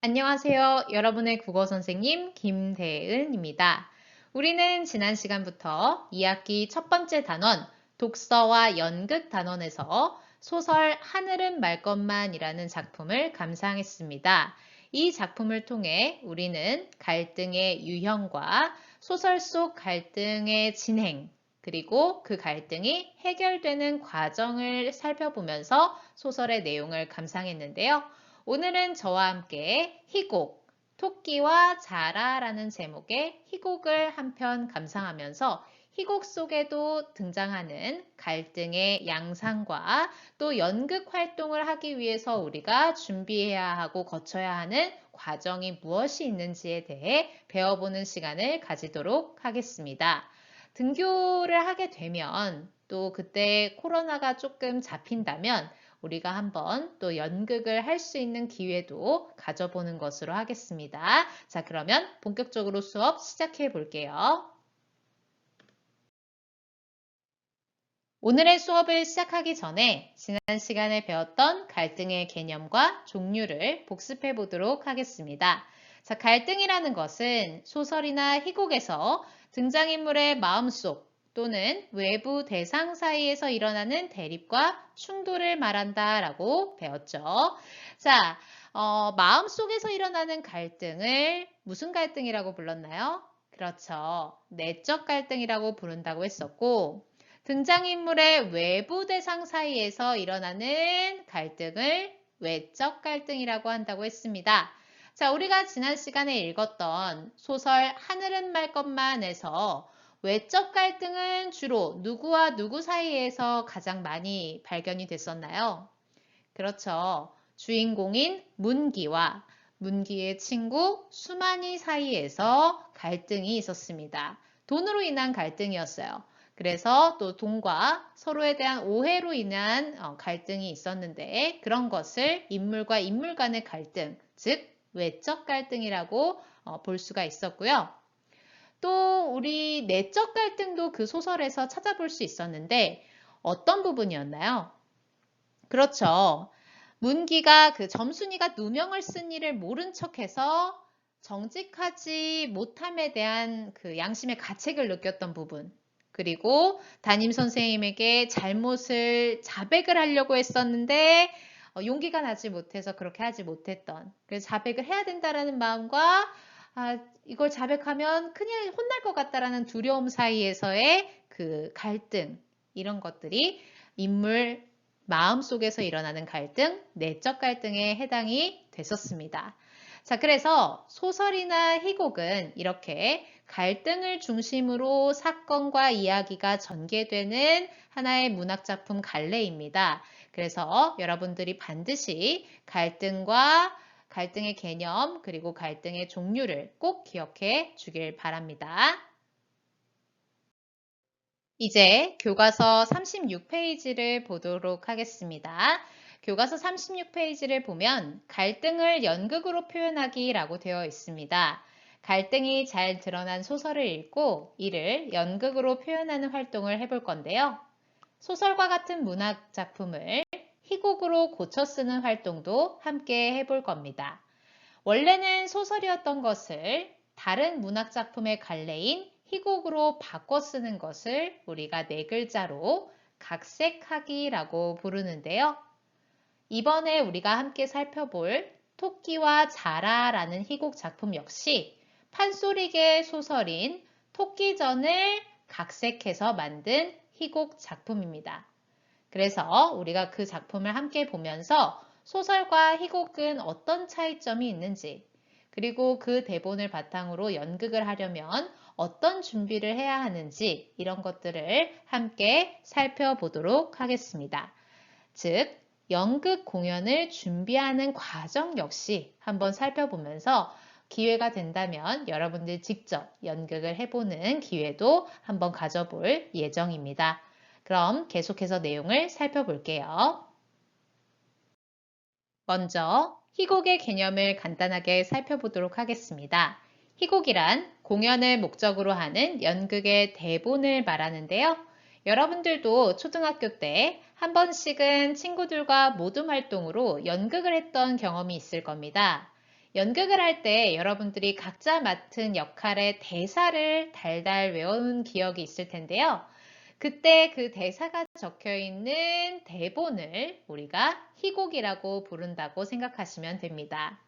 안녕하세요. 여러분의 국어 선생님 김대은입니다. 우리는 지난 시간부터 2학기 첫 번째 단원 독서와 연극 단원에서 소설 하늘은 말 것만이라는 작품을 감상했습니다. 이 작품을 통해 우리는 갈등의 유형과 소설 속 갈등의 진행, 그리고 그 갈등이 해결되는 과정을 살펴보면서 소설의 내용을 감상했는데요. 오늘은 저와 함께 희곡, 토끼와 자라라는 제목의 희곡을 한 편 감상하면서 희곡 속에도 등장하는 갈등의 양상과 또 연극 활동을 하기 위해서 우리가 준비해야 하고 거쳐야 하는 과정이 무엇이 있는지에 대해 배워보는 시간을 가지도록 하겠습니다. 등교를 하게 되면 또 그때 코로나가 조금 잡힌다면 우리가 한번 또 연극을 할 수 있는 기회도 가져보는 것으로 하겠습니다. 자, 그러면 본격적으로 수업 시작해 볼게요. 오늘의 수업을 시작하기 전에 지난 시간에 배웠던 갈등의 개념과 종류를 복습해 보도록 하겠습니다. 자, 갈등이라는 것은 소설이나 희곡에서 등장인물의 마음속 또는 외부 대상 사이에서 일어나는 대립과 충돌을 말한다 라고 배웠죠. 자, 마음속에서 일어나는 갈등을 무슨 갈등이라고 불렀나요? 그렇죠. 내적 갈등이라고 부른다고 했었고, 등장인물의 외부 대상 사이에서 일어나는 갈등을 외적 갈등이라고 한다고 했습니다. 자, 우리가 지난 시간에 읽었던 소설 하늘은 말 것만에서 외적 갈등은 주로 누구와 누구 사이에서 가장 많이 발견이 됐었나요? 그렇죠. 주인공인 문기와 문기의 친구 수만이 사이에서 갈등이 있었습니다. 돈으로 인한 갈등이었어요. 그래서 또 돈과 서로에 대한 오해로 인한 갈등이 있었는데 그런 것을 인물과 인물 간의 갈등, 즉 외적 갈등이라고 볼 수가 있었고요. 또 우리 내적 갈등도 그 소설에서 찾아볼 수 있었는데 어떤 부분이었나요? 그렇죠. 문기가 그 점순이가 누명을 쓴 일을 모른 척해서 정직하지 못함에 대한 그 양심의 가책을 느꼈던 부분. 그리고 담임 선생님에게 잘못을 자백을 하려고 했었는데 용기가 나지 못해서 그렇게 하지 못했던. 그래서 자백을 해야 된다라는 마음과 이걸 자백하면 큰일 혼날 것 같다라는 두려움 사이에서의 그 갈등 이런 것들이 인물 마음속에서 일어나는 갈등, 내적 갈등에 해당이 됐었습니다. 자, 그래서 소설이나 희곡은 이렇게 갈등을 중심으로 사건과 이야기가 전개되는 하나의 문학작품 갈래입니다. 그래서 여러분들이 반드시 갈등과 갈등의 개념 그리고 갈등의 종류를 꼭 기억해 주길 바랍니다. 이제 교과서 36페이지를 보도록 하겠습니다. 교과서 36페이지를 보면 갈등을 연극으로 표현하기라고 되어 있습니다. 갈등이 잘 드러난 소설을 읽고 이를 연극으로 표현하는 활동을 해볼 건데요. 소설과 같은 문학 작품을 희곡으로 고쳐 쓰는 활동도 함께 해볼 겁니다. 원래는 소설이었던 것을 다른 문학 작품의 갈래인 희곡으로 바꿔 쓰는 것을 우리가 네 글자로 각색하기라고 부르는데요. 이번에 우리가 함께 살펴볼 토끼와 자라라는 희곡 작품 역시 판소리계 소설인 토끼전을 각색해서 만든 희곡 작품입니다. 그래서 우리가 그 작품을 함께 보면서 소설과 희곡은 어떤 차이점이 있는지, 그리고 그 대본을 바탕으로 연극을 하려면 어떤 준비를 해야 하는지 이런 것들을 함께 살펴보도록 하겠습니다. 즉, 연극 공연을 준비하는 과정 역시 한번 살펴보면서 기회가 된다면 여러분들 직접 연극을 해보는 기회도 한번 가져볼 예정입니다. 그럼 계속해서 내용을 살펴볼게요. 먼저 희곡의 개념을 간단하게 살펴보도록 하겠습니다. 희곡이란 공연을 목적으로 하는 연극의 대본을 말하는데요. 여러분들도 초등학교 때 한 번씩은 친구들과 모둠 활동으로 연극을 했던 경험이 있을 겁니다. 연극을 할 때 여러분들이 각자 맡은 역할의 대사를 달달 외운 기억이 있을 텐데요. 그때 그 대사가 적혀 있는 대본을 우리가 희곡이라고 부른다고 생각하시면 됩니다.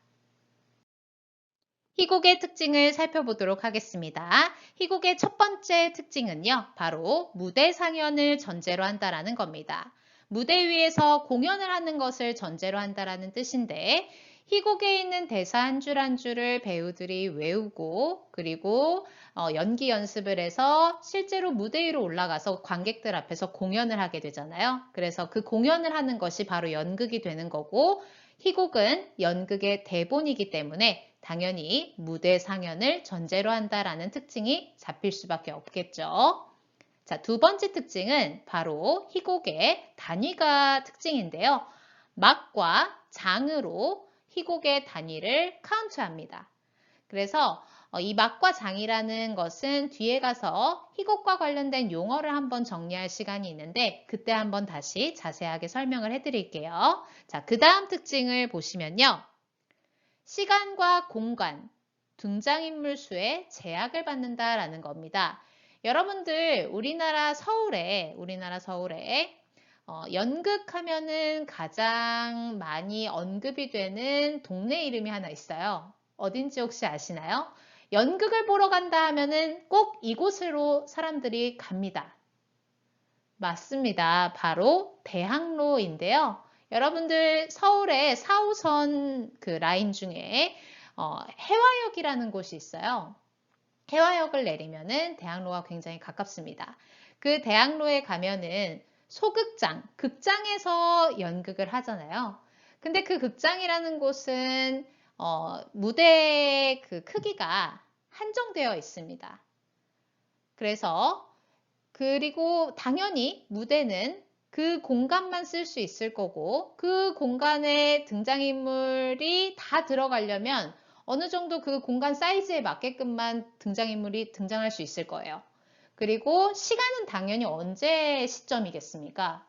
희곡의 특징을 살펴보도록 하겠습니다. 희곡의 첫 번째 특징은요, 바로 무대 상연을 전제로 한다라는 겁니다. 무대 위에서 공연을 하는 것을 전제로 한다라는 뜻인데, 희곡에 있는 대사 한 줄 한 줄을 배우들이 외우고, 그리고 연기 연습을 해서 실제로 무대 위로 올라가서 관객들 앞에서 공연을 하게 되잖아요. 그래서 그 공연을 하는 것이 바로 연극이 되는 거고, 희곡은 연극의 대본이기 때문에 당연히 무대 상연을 전제로 한다라는 특징이 잡힐 수밖에 없겠죠. 자, 두 번째 특징은 바로 희곡의 단위가 특징인데요. 막과 장으로 희곡의 단위를 카운트합니다. 그래서 이 막과 장이라는 것은 뒤에 가서 희곡과 관련된 용어를 한번 정리할 시간이 있는데 그때 한번 다시 자세하게 설명을 해드릴게요. 자, 그 다음 특징을 보시면요. 시간과 공간, 등장인물 수에 제약을 받는다라는 겁니다. 여러분들 우리나라 서울에 연극하면은 가장 많이 언급이 되는 동네 이름이 하나 있어요. 어딘지 혹시 아시나요? 연극을 보러 간다 하면은 꼭 이곳으로 사람들이 갑니다. 맞습니다. 바로 대학로인데요. 여러분들 서울의 4호선 그 라인 중에 해화역이라는 곳이 있어요. 해화역을 내리면은 대학로가 굉장히 가깝습니다. 그 대학로에 가면은 소극장, 극장에서 연극을 하잖아요. 근데 그 극장이라는 곳은 무대의 그 크기가 한정되어 있습니다. 그리고 당연히 무대는 그 공간만 쓸 수 있을 거고 그 공간에 등장인물이 다 들어가려면 어느 정도 그 공간 사이즈에 맞게끔만 등장인물이 등장할 수 있을 거예요. 그리고 시간은 당연히 언제 시점이겠습니까?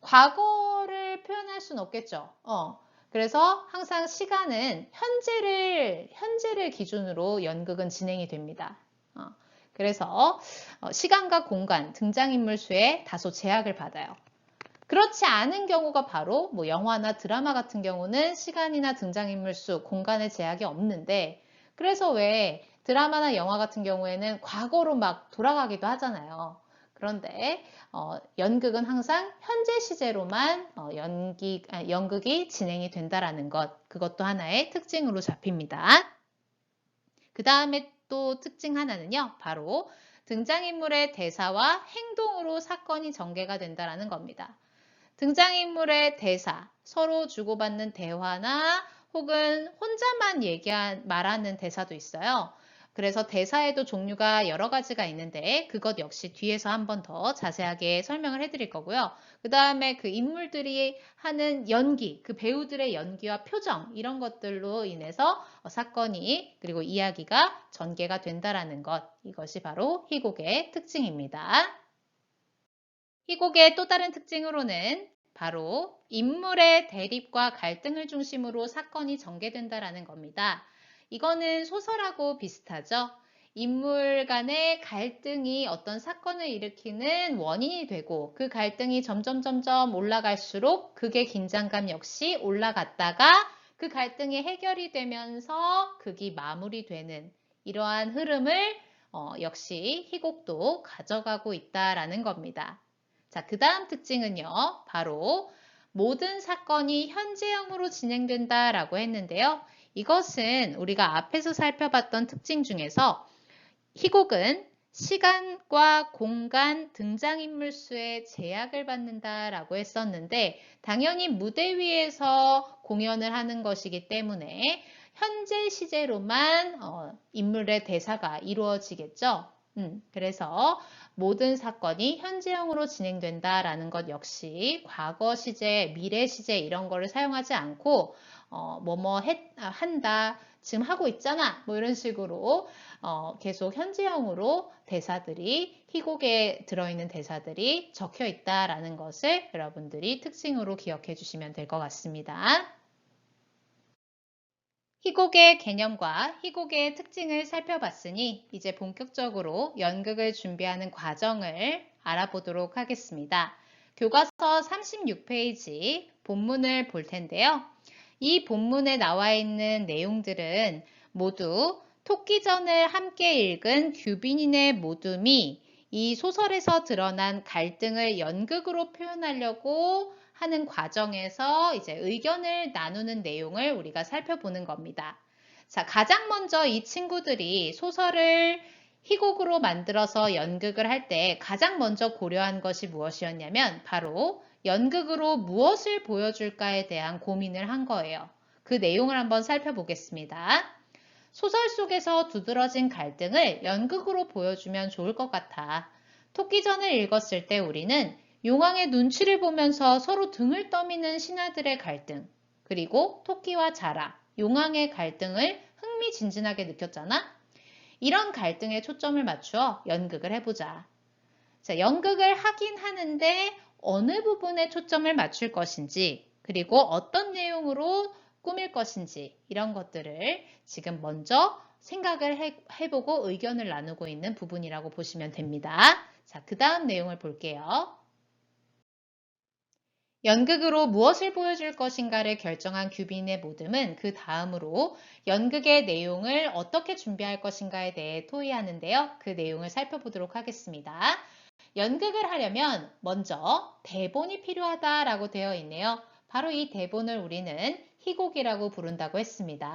과거를 표현할 수는 없겠죠. 그래서 항상 시간은 현재를 기준으로 연극은 진행이 됩니다. 그래서 시간과 공간, 등장인물 수에 다소 제약을 받아요. 그렇지 않은 경우가 바로 뭐 영화나 드라마 같은 경우는 시간이나 등장인물 수, 공간의 제약이 없는데 그래서 왜 드라마나 영화 같은 경우에는 과거로 막 돌아가기도 하잖아요. 그런데 연극은 항상 현재 시제로만 연극이 진행이 된다라는 것, 그것도 하나의 특징으로 잡힙니다. 그 다음에 또 특징 하나는요, 바로 등장인물의 대사와 행동으로 사건이 전개가 된다는 겁니다. 등장인물의 대사, 서로 주고받는 대화나 혹은 혼자만 말하는 대사도 있어요. 그래서 대사에도 종류가 여러 가지가 있는데 그것 역시 뒤에서 한 번 더 자세하게 설명을 해드릴 거고요. 그 다음에 그 인물들이 하는 연기, 그 배우들의 연기와 표정 이런 것들로 인해서 사건이 그리고 이야기가 전개가 된다라는 것, 이것이 바로 희곡의 특징입니다. 희곡의 또 다른 특징으로는 바로 인물의 대립과 갈등을 중심으로 사건이 전개된다라는 겁니다. 이거는 소설하고 비슷하죠. 인물 간의 갈등이 어떤 사건을 일으키는 원인이 되고 그 갈등이 점점 올라갈수록 극의 긴장감 역시 올라갔다가 그 갈등이 해결이 되면서 극이 마무리되는 이러한 흐름을 역시 희곡도 가져가고 있다라는 겁니다. 자, 그 다음 특징은요, 바로 모든 사건이 현재형으로 진행된다라고 했는데요. 이것은 우리가 앞에서 살펴봤던 특징 중에서 희곡은 시간과 공간, 등장인물 수에 제약을 받는다라고 했었는데 당연히 무대 위에서 공연을 하는 것이기 때문에 현재 시제로만 인물의 대사가 이루어지겠죠. 그래서 모든 사건이 현재형으로 진행된다라는 것 역시 과거 시제, 미래 시제 이런 거를 사용하지 않고 한다, 지금 하고 있잖아 뭐 이런 식으로 계속 현재형으로 대사들이 희곡에 들어있는 대사들이 적혀 있다라는 것을 여러분들이 특징으로 기억해 주시면 될 것 같습니다. 희곡의 개념과 희곡의 특징을 살펴봤으니 이제 본격적으로 연극을 준비하는 과정을 알아보도록 하겠습니다. 교과서 36페이지 본문을 볼 텐데요. 이 본문에 나와 있는 내용들은 모두 토끼전을 함께 읽은 규빈인의 모둠이 이 소설에서 드러난 갈등을 연극으로 표현하려고 하는 과정에서 이제 의견을 나누는 내용을 우리가 살펴보는 겁니다. 자, 가장 먼저 이 친구들이 소설을 희곡으로 만들어서 연극을 할 때 가장 먼저 고려한 것이 무엇이었냐면 바로 연극으로 무엇을 보여줄까에 대한 고민을 한 거예요. 그 내용을 한번 살펴보겠습니다. 소설 속에서 두드러진 갈등을 연극으로 보여주면 좋을 것 같아. 토끼전을 읽었을 때 우리는 용왕의 눈치를 보면서 서로 등을 떠미는 신하들의 갈등, 그리고 토끼와 자라, 용왕의 갈등을 흥미진진하게 느꼈잖아? 이런 갈등에 초점을 맞추어 연극을 해보자. 자, 연극을 하긴 하는데 어느 부분에 초점을 맞출 것인지, 그리고 어떤 내용으로 꾸밀 것인지 이런 것들을 지금 먼저 생각을 해보고 의견을 나누고 있는 부분이라고 보시면 됩니다. 자, 그 다음 내용을 볼게요. 연극으로 무엇을 보여줄 것인가를 결정한 규빈의 모듬은 그 다음으로 연극의 내용을 어떻게 준비할 것인가에 대해 토의하는데요. 그 내용을 살펴보도록 하겠습니다. 연극을 하려면 먼저 대본이 필요하다라고 되어 있네요. 바로 이 대본을 우리는 희곡이라고 부른다고 했습니다.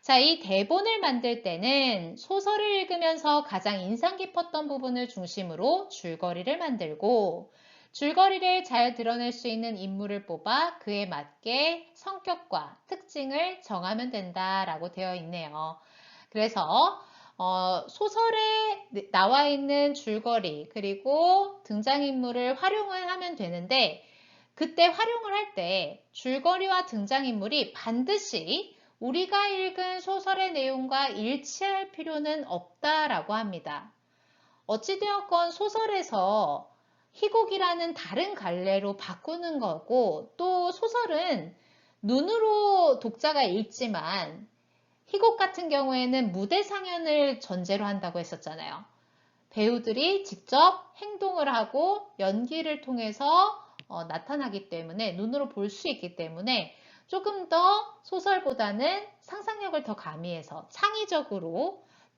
자, 이 대본을 만들 때는 소설을 읽으면서 가장 인상 깊었던 부분을 중심으로 줄거리를 만들고 줄거리를 잘 드러낼 수 있는 인물을 뽑아 그에 맞게 성격과 특징을 정하면 된다라고 되어 있네요. 그래서 소설에 나와 있는 줄거리 그리고 등장인물을 활용을 하면 되는데 그때 활용을 할 때 줄거리와 등장인물이 반드시 우리가 읽은 소설의 내용과 일치할 필요는 없다라고 합니다. 어찌되었건 소설에서 희곡이라는 다른 갈래로 바꾸는 거고 또 소설은 눈으로 독자가 읽지만 희곡 같은 경우에는 무대 상연을 전제로 한다고 했었잖아요. 배우들이 직접 행동을 하고 연기를 통해서 나타나기 때문에 눈으로 볼 수 있기 때문에 조금 더 소설보다는 상상력을 더 가미해서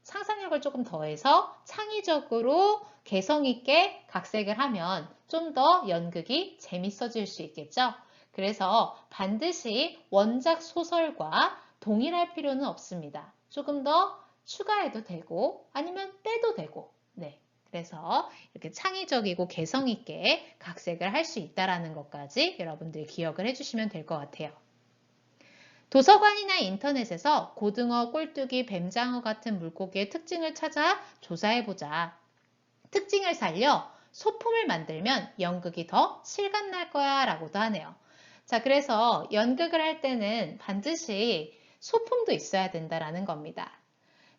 상상력을 조금 더해서 창의적으로 개성 있게 각색을 하면 좀 더 연극이 재밌어질 수 있겠죠. 그래서 반드시 원작 소설과 동일할 필요는 없습니다. 조금 더 추가해도 되고 아니면 빼도 되고 네. 그래서 이렇게 창의적이고 개성 있게 각색을 할 수 있다는 것까지 여러분들이 기억을 해주시면 될 것 같아요. 도서관이나 인터넷에서 고등어, 꼴뚜기, 뱀장어 같은 물고기의 특징을 찾아 조사해보자. 특징을 살려 소품을 만들면 연극이 더 실감날 거야 라고도 하네요. 자, 그래서 연극을 할 때는 반드시 소품도 있어야 된다라는 겁니다.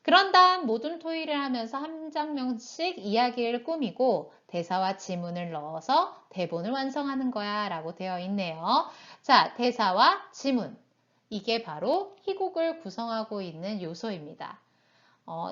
그런 다음 모둠 토의를 하면서 한 장면씩 이야기를 꾸미고 대사와 지문을 넣어서 대본을 완성하는 거야 라고 되어 있네요. 자, 대사와 지문. 이게 바로 희곡을 구성하고 있는 요소입니다.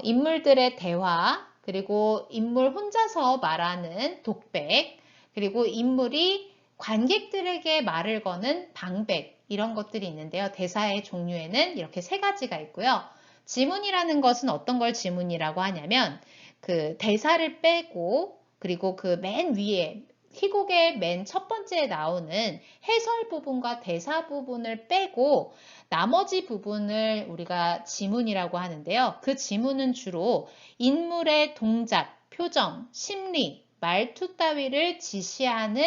인물들의 대화, 그리고 인물 혼자서 말하는 독백, 그리고 인물이 관객들에게 말을 거는 방백, 이런 것들이 있는데요. 대사의 종류에는 이렇게 세 가지가 있고요. 지문이라는 것은 어떤 걸 지문이라고 하냐면 그 대사를 빼고 그리고 그 맨 위에 희곡의 맨 첫 번째에 나오는 해설 부분과 대사 부분을 빼고 나머지 부분을 우리가 지문이라고 하는데요. 그 지문은 주로 인물의 동작, 표정, 심리, 말투 따위를 지시하는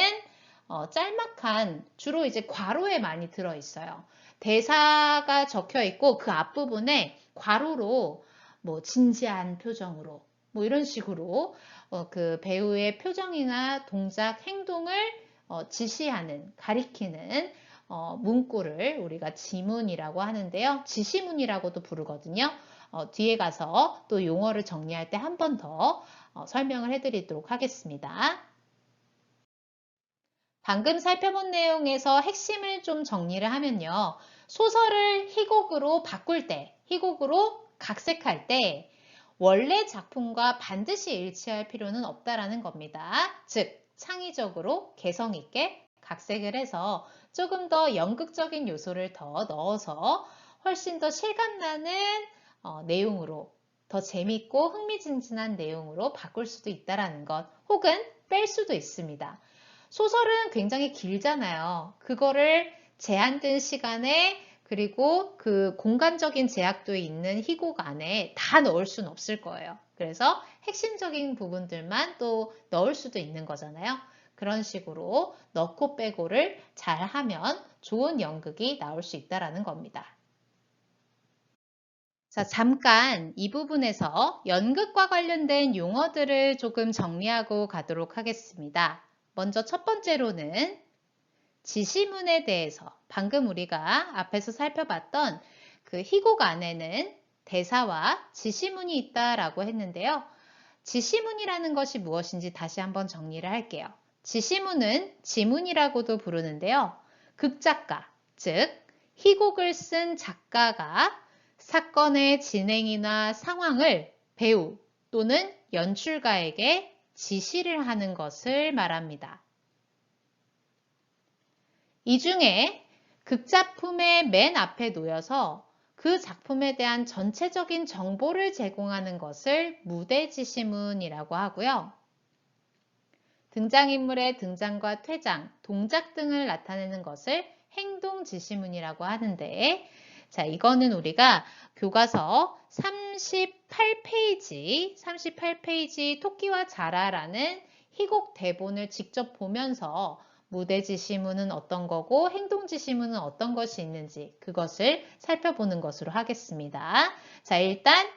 짤막한 주로 이제 괄호에 많이 들어있어요. 대사가 적혀 있고 그 앞부분에 괄호로 뭐 진지한 표정으로 뭐 이런 식으로 그 배우의 표정이나 동작, 행동을 지시하는, 가리키는 문구를 우리가 지문이라고 하는데요. 지시문이라고도 부르거든요. 뒤에 가서 또 용어를 정리할 때 한 번 더 설명을 해드리도록 하겠습니다. 방금 살펴본 내용에서 핵심을 좀 정리를 하면요. 소설을 희곡으로 바꿀 때, 희곡으로 각색할 때 원래 작품과 반드시 일치할 필요는 없다라는 겁니다. 즉, 창의적으로 개성 있게 각색을 해서 조금 더 연극적인 요소를 더 넣어서 훨씬 더 실감나는 내용으로 더 재밌고 흥미진진한 내용으로 바꿀 수도 있다라는 것, 혹은 뺄 수도 있습니다. 소설은 굉장히 길잖아요. 그거를 제한된 시간에 그리고 그 공간적인 제약도 있는 희곡 안에 다 넣을 수는 없을 거예요. 그래서 핵심적인 부분들만 또 넣을 수도 있는 거잖아요. 그런 식으로 넣고 빼고를 잘 하면 좋은 연극이 나올 수 있다는 겁니다. 자, 잠깐 이 부분에서 연극과 관련된 용어들을 조금 정리하고 가도록 하겠습니다. 먼저 첫 번째로는 지시문에 대해서 방금 우리가 앞에서 살펴봤던 그 희곡 안에는 대사와 지시문이 있다라고 했는데요. 지시문이라는 것이 무엇인지 다시 한번 정리를 할게요. 지시문은 지문이라고도 부르는데요. 극작가, 즉 희곡을 쓴 작가가 사건의 진행이나 상황을 배우 또는 연출가에게 지시를 하는 것을 말합니다. 이 중에 극작품의 맨 앞에 놓여서 그 작품에 대한 전체적인 정보를 제공하는 것을 무대지시문이라고 하고요. 등장인물의 등장과 퇴장, 동작 등을 나타내는 것을 행동지시문이라고 하는데, 자, 이거는 우리가 교과서 38페이지 토끼와 자라라는 희곡 대본을 직접 보면서 무대지시문은 어떤 거고 행동지시문은 어떤 것이 있는지 그것을 살펴보는 것으로 하겠습니다. 자, 일단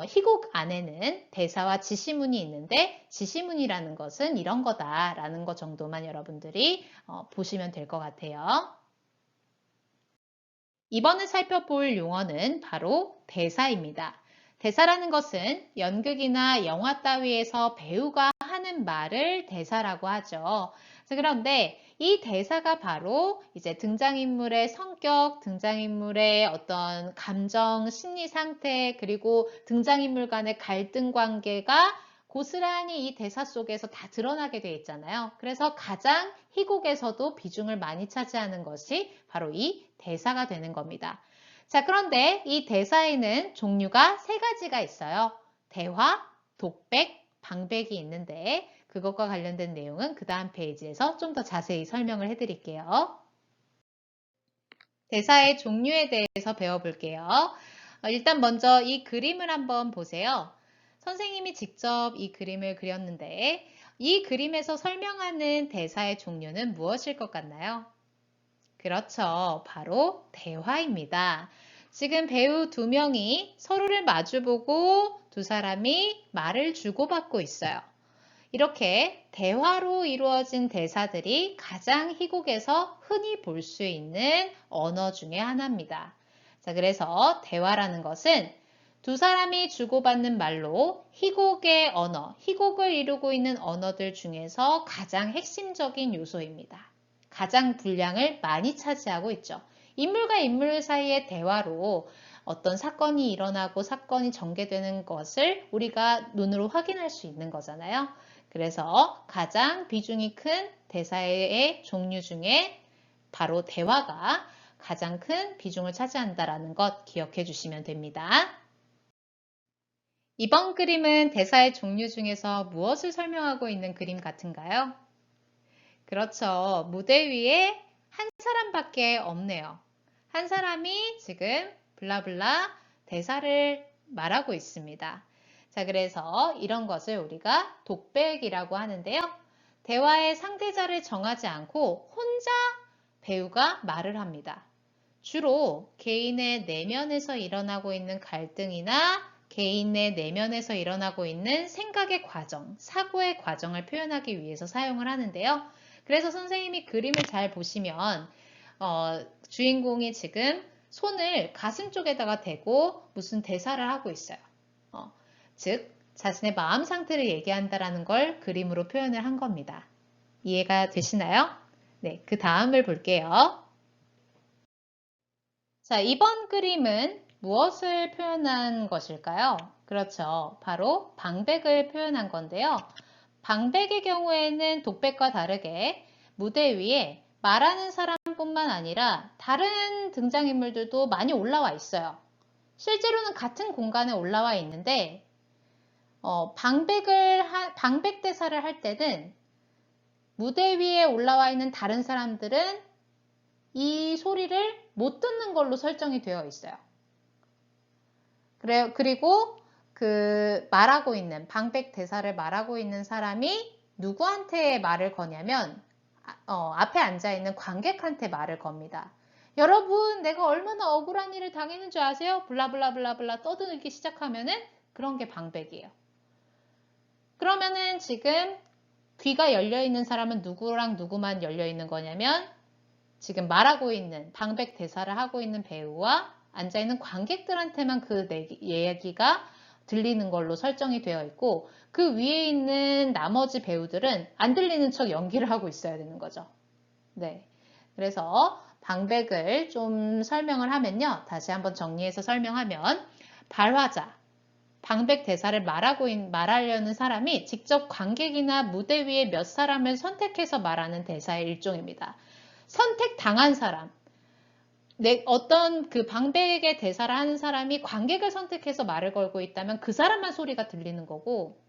희곡 안에는 대사와 지시문이 있는데 지시문이라는 것은 이런 거다라는 것 정도만 여러분들이 보시면 될 것 같아요. 이번에 살펴볼 용어는 바로 대사입니다. 대사라는 것은 연극이나 영화 따위에서 배우가 하는 말을 대사라고 하죠. 그런데 이 대사가 바로 이제 등장인물의 성격, 등장인물의 어떤 감정, 심리 상태, 그리고 등장인물 간의 갈등 관계가 고스란히 이 대사 속에서 다 드러나게 되어 있잖아요. 그래서 가장 희곡에서도 비중을 많이 차지하는 것이 바로 이 대사가 되는 겁니다. 자, 그런데 이 대사에는 종류가 세 가지가 있어요. 대화, 독백, 방백이 있는데 그것과 관련된 내용은 그 다음 페이지에서 좀 더 자세히 설명을 해드릴게요. 대사의 종류에 대해서 배워볼게요. 일단 먼저 이 그림을 한번 보세요. 선생님이 직접 이 그림을 그렸는데 이 그림에서 설명하는 대사의 종류는 무엇일 것 같나요? 그렇죠. 바로 대화입니다. 지금 배우 두 명이 서로를 마주보고 두 사람이 말을 주고받고 있어요. 이렇게 대화로 이루어진 대사들이 가장 희곡에서 흔히 볼 수 있는 언어 중에 하나입니다. 자, 그래서 대화라는 것은 두 사람이 주고받는 말로 희곡의 언어, 희곡을 이루고 있는 언어들 중에서 가장 핵심적인 요소입니다. 가장 분량을 많이 차지하고 있죠. 인물과 인물 사이의 대화로 어떤 사건이 일어나고 사건이 전개되는 것을 우리가 눈으로 확인할 수 있는 거잖아요. 그래서 가장 비중이 큰 대사의 종류 중에 바로 대화가 가장 큰 비중을 차지한다는 것 기억해 주시면 됩니다. 이번 그림은 대사의 종류 중에서 무엇을 설명하고 있는 그림 같은가요? 그렇죠. 무대 위에 한 사람밖에 없네요. 한 사람이 지금 블라블라 대사를 말하고 있습니다. 자, 그래서 이런 것을 우리가 독백이라고 하는데요. 대화의 상대자를 정하지 않고 혼자 배우가 말을 합니다. 주로 개인의 내면에서 일어나고 있는 갈등이나 개인의 내면에서 일어나고 있는 생각의 과정, 사고의 과정을 표현하기 위해서 사용을 하는데요. 그래서 선생님이 그림을 잘 보시면 주인공이 지금 손을 가슴 쪽에다가 대고 무슨 대사를 하고 있어요. 즉 자신의 마음 상태를 얘기한다라는 걸 그림으로 표현을 한 겁니다. 이해가 되시나요? 네, 그 다음을 볼게요. 자, 이번 그림은 무엇을 표현한 것일까요? 그렇죠. 바로 방백을 표현한 건데요. 방백의 경우에는 독백과 다르게 무대 위에 말하는 사람뿐만 아니라 다른 등장인물들도 많이 올라와 있어요. 실제로는 같은 공간에 올라와 있는데 방백 대사를 할 때는 무대 위에 올라와 있는 다른 사람들은 이 소리를 못 듣는 걸로 설정이 되어 있어요. 그리고 그 말하고 있는 방백 대사를 말하고 있는 사람이 누구한테 말을 거냐면 앞에 앉아 있는 관객한테 말을 겁니다. 여러분, 내가 얼마나 억울한 일을 당했는 줄 아세요? 블라블라블라블라 떠들기 시작하면은 그런 게 방백이에요. 그러면은 지금 귀가 열려 있는 사람은 누구랑 누구만 열려 있는 거냐면 지금 말하고 있는 방백 대사를 하고 있는 배우와 앉아있는 관객들한테만 그 얘기가 들리는 걸로 설정이 되어 있고 그 위에 있는 나머지 배우들은 안 들리는 척 연기를 하고 있어야 되는 거죠. 네. 그래서 방백을 좀 설명을 하면요. 다시 한번 정리해서 설명하면 발화자, 방백 대사를 말하려는 사람이 직접 관객이나 무대 위에 몇 사람을 선택해서 말하는 대사의 일종입니다. 선택당한 사람, 어떤 그 방백의 대사를 하는 사람이 관객을 선택해서 말을 걸고 있다면 그 사람만 소리가 들리는 거고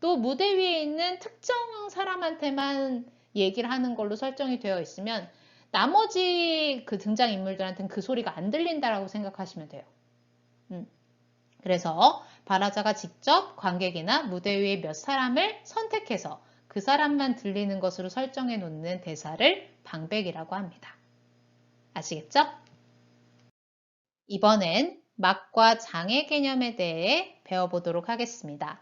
또 무대 위에 있는 특정 사람한테만 얘기를 하는 걸로 설정이 되어 있으면 나머지 그 등장인물들한테는 그 소리가 안 들린다라고 생각하시면 돼요. 그래서 발화자가 직접 관객이나 무대 위에 몇 사람을 선택해서 그 사람만 들리는 것으로 설정해 놓는 대사를 방백이라고 합니다. 아시겠죠? 이번엔 막과 장의 개념에 대해 배워보도록 하겠습니다.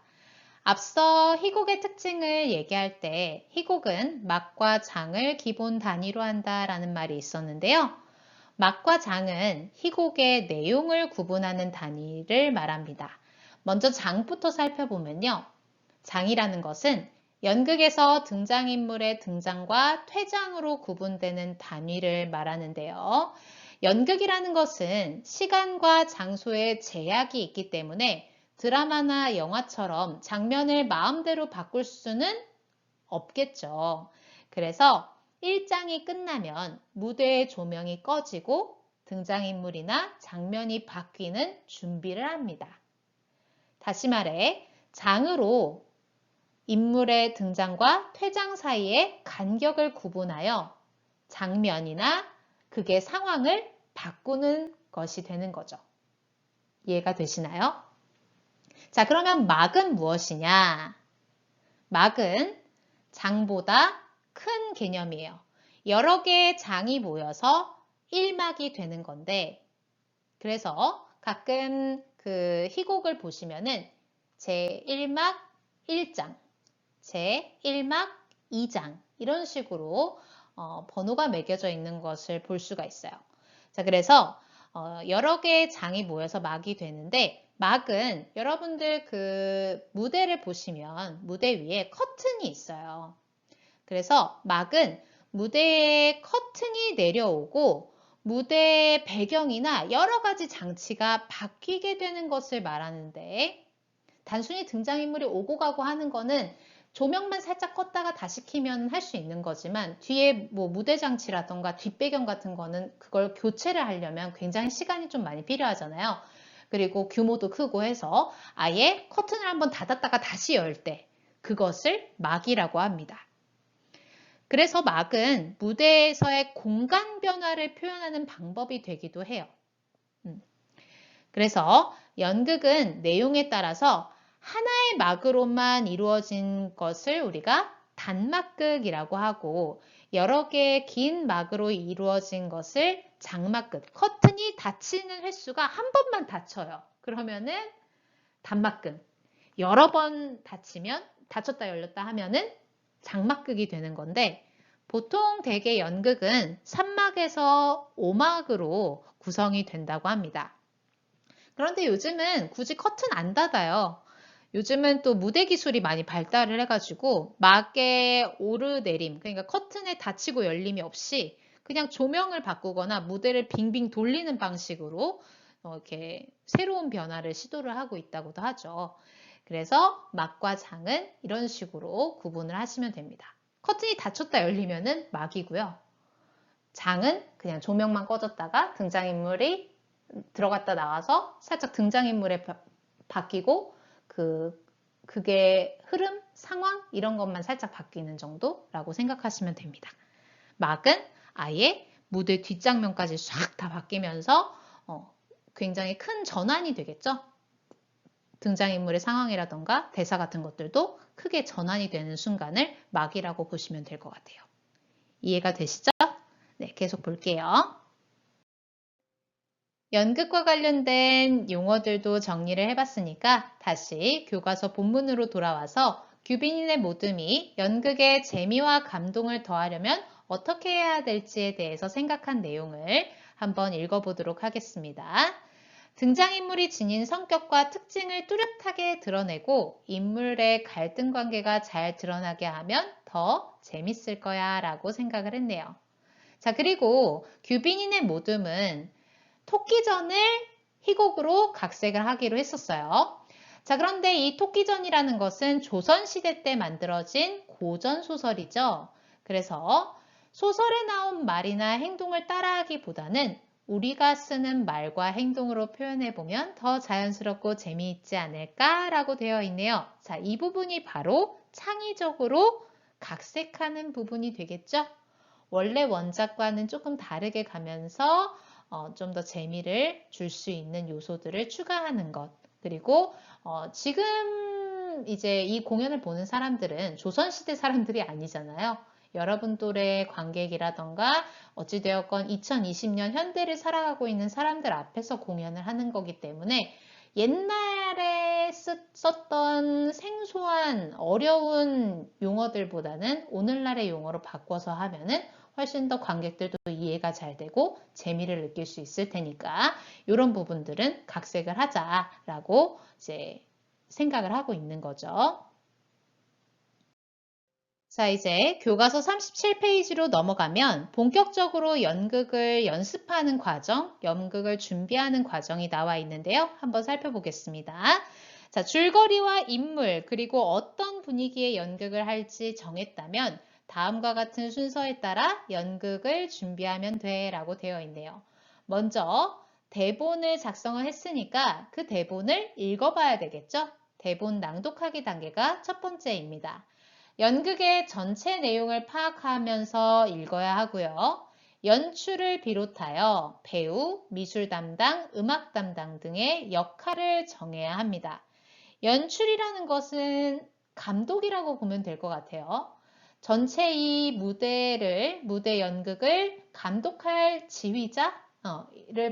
앞서 희곡의 특징을 얘기할 때 희곡은 막과 장을 기본 단위로 한다라는 말이 있었는데요. 막과 장은 희곡의 내용을 구분하는 단위를 말합니다. 먼저 장부터 살펴보면요. 장이라는 것은 연극에서 등장인물의 등장과 퇴장으로 구분되는 단위를 말하는데요. 연극이라는 것은 시간과 장소에 제약이 있기 때문에 드라마나 영화처럼 장면을 마음대로 바꿀 수는 없겠죠. 그래서 1장이 끝나면 무대의 조명이 꺼지고 등장인물이나 장면이 바뀌는 준비를 합니다. 다시 말해 장으로 인물의 등장과 퇴장 사이의 간격을 구분하여 장면이나 극의 상황을 바꾸는 것이 되는 거죠. 이해가 되시나요? 자, 그러면 막은 무엇이냐? 막은 장보다 큰 개념이에요. 여러 개의 장이 모여서 1막이 되는 건데 그래서 가끔 그 희곡을 보시면은 제1막 1장, 제1막 2장 이런 식으로 번호가 매겨져 있는 것을 볼 수가 있어요. 자, 그래서 여러 개의 장이 모여서 막이 되는데 막은 여러분들 그 무대를 보시면 무대 위에 커튼이 있어요. 그래서 막은 무대에 커튼이 내려오고 무대의 배경이나 여러 가지 장치가 바뀌게 되는 것을 말하는데 단순히 등장인물이 오고 가고 하는 거는 조명만 살짝 껐다가 다시 켜면 할 수 있는 거지만 뒤에 뭐 무대 장치라던가 뒷배경 같은 거는 그걸 교체를 하려면 굉장히 시간이 좀 많이 필요하잖아요. 그리고 규모도 크고 해서 아예 커튼을 한번 닫았다가 다시 열 때 그것을 막이라고 합니다. 그래서 막은 무대에서의 공간 변화를 표현하는 방법이 되기도 해요. 그래서 연극은 내용에 따라서 하나의 막으로만 이루어진 것을 우리가 단막극이라고 하고 여러 개의 긴 막으로 이루어진 것을 장막극, 커튼이 닫히는 횟수가 한 번만 닫혀요. 그러면은 단막극, 여러 번 닫히면 닫혔다 열렸다 하면은 장막극이 되는 건데 보통 대개 연극은 3막에서 5막으로 구성이 된다고 합니다. 그런데 요즘은 굳이 커튼 안 닫아요. 요즘은 또 무대 기술이 많이 발달을 해가지고 막의 오르내림, 그러니까 커튼에 닫히고 열림이 없이 그냥 조명을 바꾸거나 무대를 빙빙 돌리는 방식으로 이렇게 새로운 변화를 시도를 하고 있다고도 하죠. 그래서 막과 장은 이런 식으로 구분을 하시면 됩니다. 커튼이 닫혔다 열리면은 막이고요. 장은 그냥 조명만 꺼졌다가 등장인물이 들어갔다 나와서 살짝 등장인물에 바뀌고 그게 흐름, 상황 이런 것만 살짝 바뀌는 정도라고 생각하시면 됩니다. 막은 아예 무대 뒷장면까지 싹 다 바뀌면서 굉장히 큰 전환이 되겠죠. 등장인물의 상황이라던가 대사 같은 것들도 크게 전환이 되는 순간을 막이라고 보시면 될 것 같아요. 이해가 되시죠? 네, 계속 볼게요. 연극과 관련된 용어들도 정리를 해봤으니까 다시 교과서 본문으로 돌아와서 규빈인의 모듬이 연극의 재미와 감동을 더하려면 어떻게 해야 될지에 대해서 생각한 내용을 한번 읽어보도록 하겠습니다. 등장인물이 지닌 성격과 특징을 뚜렷하게 드러내고 인물의 갈등 관계가 잘 드러나게 하면 더 재밌을 거야 라고 생각을 했네요. 자, 그리고 규빈인의 모듬은 토끼전을 희곡으로 각색을 하기로 했었어요. 자, 그런데 이 토끼전이라는 것은 조선시대 때 만들어진 고전소설이죠. 그래서 소설에 나온 말이나 행동을 따라하기보다는 우리가 쓰는 말과 행동으로 표현해보면 더 자연스럽고 재미있지 않을까라고 되어 있네요. 자, 이 부분이 바로 창의적으로 각색하는 부분이 되겠죠. 원래 원작과는 조금 다르게 가면서 좀 더 재미를 줄 수 있는 요소들을 추가하는 것. 그리고 지금 이제 이 공연을 보는 사람들은 조선시대 사람들이 아니잖아요. 여러분 또래 관객이라던가 어찌되었건 2020년 현대를 살아가고 있는 사람들 앞에서 공연을 하는 거기 때문에 옛날에 썼던 생소한 어려운 용어들보다는 오늘날의 용어로 바꿔서 하면은 훨씬 더 관객들도 이해가 잘 되고 재미를 느낄 수 있을 테니까 이런 부분들은 각색을 하자라고 이제 생각을 하고 있는 거죠. 자, 이제 교과서 37페이지로 넘어가면 본격적으로 연극을 연습하는 과정, 연극을 준비하는 과정이 나와 있는데요. 한번 살펴보겠습니다. 자, 줄거리와 인물, 그리고 어떤 분위기의 연극을 할지 정했다면 다음과 같은 순서에 따라 연극을 준비하면 돼 라고 되어 있네요. 먼저 대본을 작성을 했으니까 그 대본을 읽어봐야 되겠죠? 대본 낭독하기 단계가 첫 번째입니다. 연극의 전체 내용을 파악하면서 읽어야 하고요. 연출을 비롯하여 배우, 미술 담당, 음악 담당 등의 역할을 정해야 합니다. 연출이라는 것은 감독이라고 보면 될 것 같아요. 전체 이 무대 연극을 감독할 지휘자를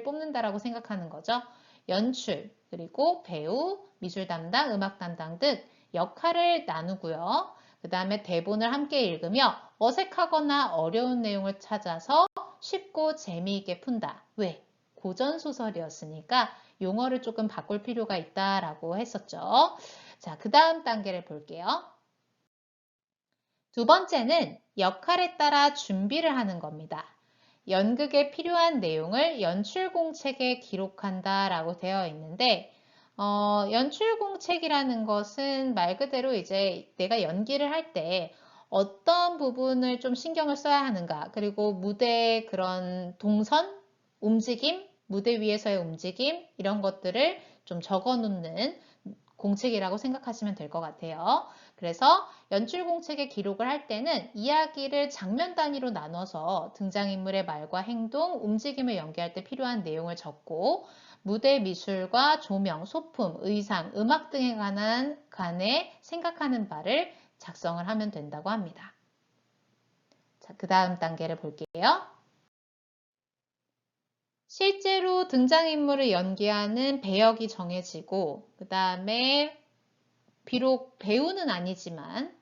뽑는다라고 생각하는 거죠. 연출, 그리고 배우, 미술 담당, 음악 담당 등 역할을 나누고요. 그 다음에 대본을 함께 읽으며 어색하거나 어려운 내용을 찾아서 쉽고 재미있게 푼다. 왜? 고전소설이었으니까 용어를 조금 바꿀 필요가 있다라고 했었죠. 자, 그 다음 단계를 볼게요. 두 번째는 역할에 따라 준비를 하는 겁니다. 연극에 필요한 내용을 연출공책에 기록한다라고 되어 있는데 연출공책이라는 것은 말 그대로 이제 내가 연기를 할 때 어떤 부분을 좀 신경을 써야 하는가, 그리고 무대의 그런 동선, 움직임, 무대 위에서의 움직임 이런 것들을 좀 적어 놓는 공책이라고 생각하시면 될 것 같아요. 그래서 연출공책에 기록을 할 때는 이야기를 장면 단위로 나눠서 등장인물의 말과 행동, 움직임을 연기할 때 필요한 내용을 적고 무대 미술과 조명, 소품, 의상, 음악 등에 관해 생각하는 바를 작성을 하면 된다고 합니다. 자, 그 다음 단계를 볼게요. 실제로 등장인물을 연기하는 배역이 정해지고 그 다음에 비록 배우는 아니지만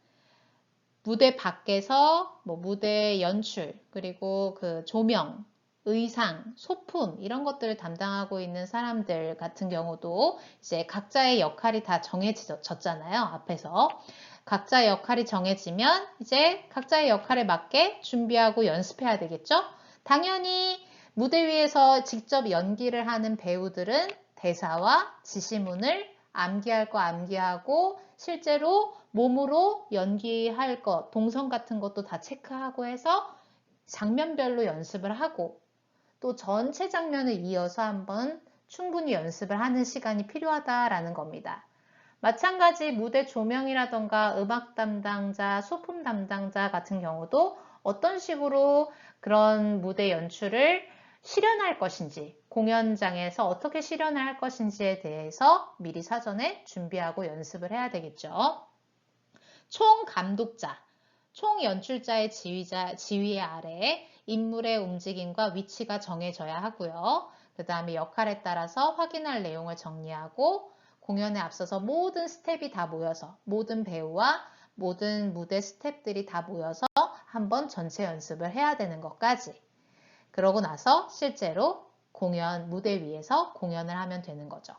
무대 밖에서 무대 연출, 그리고 그 조명, 의상, 소품 이런 것들을 담당하고 있는 사람들 같은 경우도 이제 각자의 역할이 다 정해졌잖아요. 앞에서. 각자의 역할이 정해지면 이제 각자의 역할에 맞게 준비하고 연습해야 되겠죠? 당연히 무대 위에서 직접 연기를 하는 배우들은 대사와 지시문을 암기할 거 암기하고 실제로 몸으로 연기할 것, 동선 같은 것도 다 체크하고 해서 장면별로 연습을 하고 또 전체 장면을 이어서 한번 충분히 연습을 하는 시간이 필요하다라는 겁니다. 마찬가지 무대 조명이라던가 음악 담당자, 소품 담당자 같은 경우도 어떤 식으로 그런 무대 연출을 실현할 것인지, 공연장에서 어떻게 실현할 것인지에 대해서 미리 사전에 준비하고 연습을 해야 되겠죠. 총 감독자, 총 연출자의 지휘 아래에 인물의 움직임과 위치가 정해져야 하고요. 그 다음에 역할에 따라서 확인할 내용을 정리하고 공연에 앞서서 모든 스텝이 다 모여서 모든 배우와 모든 무대 스텝들이 다 모여서 한번 전체 연습을 해야 되는 것까지. 그러고 나서 실제로 공연 무대 위에서 공연을 하면 되는 거죠.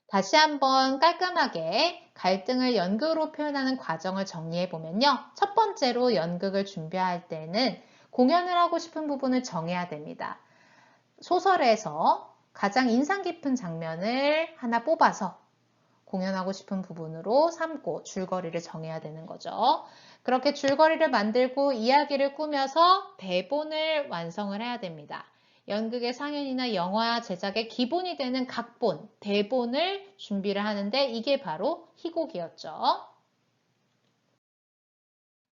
다시 한번 깔끔하게 갈등을 연극으로 표현하는 과정을 정리해 보면요. 첫 번째로 연극을 준비할 때는 공연을 하고 싶은 부분을 정해야 됩니다. 소설에서 가장 인상 깊은 장면을 하나 뽑아서 공연하고 싶은 부분으로 삼고 줄거리를 정해야 되는 거죠. 그렇게 줄거리를 만들고 이야기를 꾸며서 대본을 완성을 해야 됩니다. 연극의 상연이나 영화 제작의 기본이 되는 각본, 대본을 준비를 하는데 이게 바로 희곡이었죠.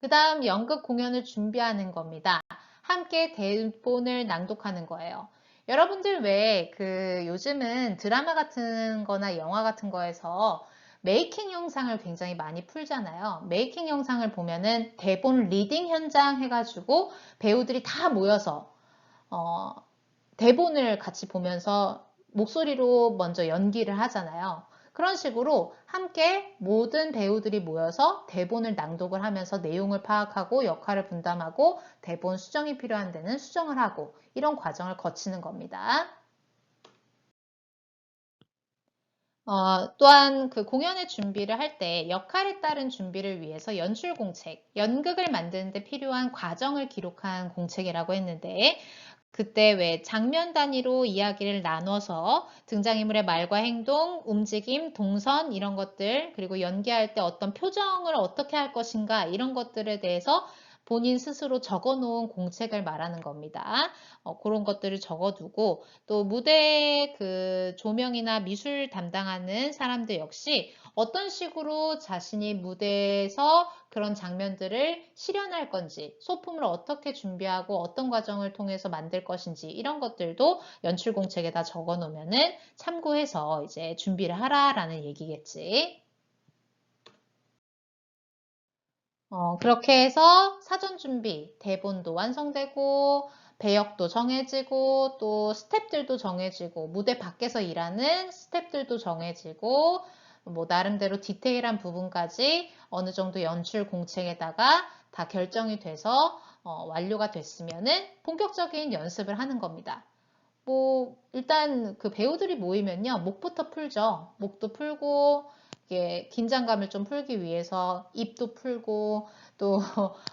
그 다음 연극 공연을 준비하는 겁니다. 함께 대본을 낭독하는 거예요. 여러분들 왜 요즘은 드라마 같은 거나 영화 같은 거에서 메이킹 영상을 굉장히 많이 풀잖아요. 메이킹 영상을 보면은 대본 리딩 현장 해가지고 배우들이 다 모여서 대본을 같이 보면서 목소리로 먼저 연기를 하잖아요. 그런 식으로 함께 모든 배우들이 모여서 대본을 낭독을 하면서 내용을 파악하고 역할을 분담하고 대본 수정이 필요한 데는 수정을 하고 이런 과정을 거치는 겁니다. 또한 그 공연의 준비를 할 때 역할에 따른 준비를 위해서 연출 공책, 연극을 만드는 데 필요한 과정을 기록한 공책이라고 했는데 그때 왜 장면 단위로 이야기를 나눠서 등장인물의 말과 행동, 움직임, 동선 이런 것들 그리고 연기할 때 어떤 표정을 어떻게 할 것인가 이런 것들에 대해서 본인 스스로 적어놓은 공책을 말하는 겁니다. 그런 것들을 적어두고 또 무대 그 조명이나 미술 담당하는 사람들 역시 어떤 식으로 자신이 무대에서 그런 장면들을 실현할 건지, 소품을 어떻게 준비하고 어떤 과정을 통해서 만들 것인지 이런 것들도 연출 공책에다 적어 놓으면은 참고해서 이제 준비를 하라라는 얘기겠지. 그렇게 해서 사전 준비, 대본도 완성되고 배역도 정해지고 또 스텝들도 정해지고 무대 밖에서 일하는 스텝들도 정해지고 뭐 나름대로 디테일한 부분까지 어느 정도 연출 공책에다가 다 결정이 돼서 완료가 됐으면은 본격적인 연습을 하는 겁니다. 뭐 일단 그 배우들이 모이면요 목부터 풀죠. 목도 풀고 이게 긴장감을 좀 풀기 위해서 입도 풀고 또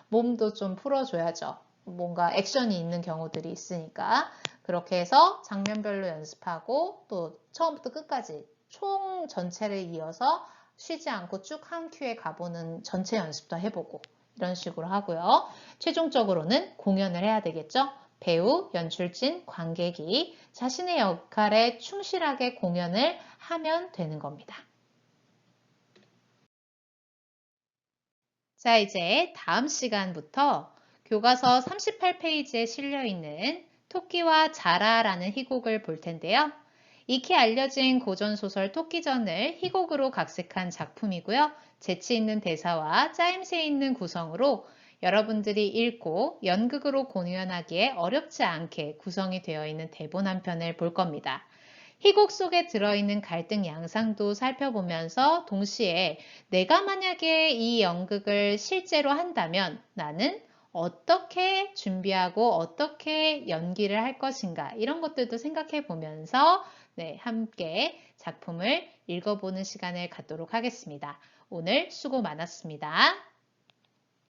몸도 좀 풀어줘야죠. 뭔가 액션이 있는 경우들이 있으니까 그렇게 해서 장면별로 연습하고 또 처음부터 끝까지 총 전체를 이어서 쉬지 않고 쭉 한 큐에 가보는 전체 연습도 해보고 이런 식으로 하고요. 최종적으로는 공연을 해야 되겠죠. 배우, 연출진, 관객이 자신의 역할에 충실하게 공연을 하면 되는 겁니다. 자, 이제 다음 시간부터 교과서 38페이지에 실려있는 토끼와 자라라는 희곡을 볼 텐데요. 익히 알려진 고전소설 토끼전을 희곡으로 각색한 작품이고요. 재치 있는 대사와 짜임새 있는 구성으로 여러분들이 읽고 연극으로 공연하기에 어렵지 않게 구성이 되어 있는 대본 한 편을 볼 겁니다. 희곡 속에 들어있는 갈등 양상도 살펴보면서 동시에 내가 만약에 이 연극을 실제로 한다면 나는 어떻게 준비하고 어떻게 연기를 할 것인가 이런 것들도 생각해 보면서 네, 함께 작품을 읽어보는 시간을 갖도록 하겠습니다. 오늘 수고 많았습니다.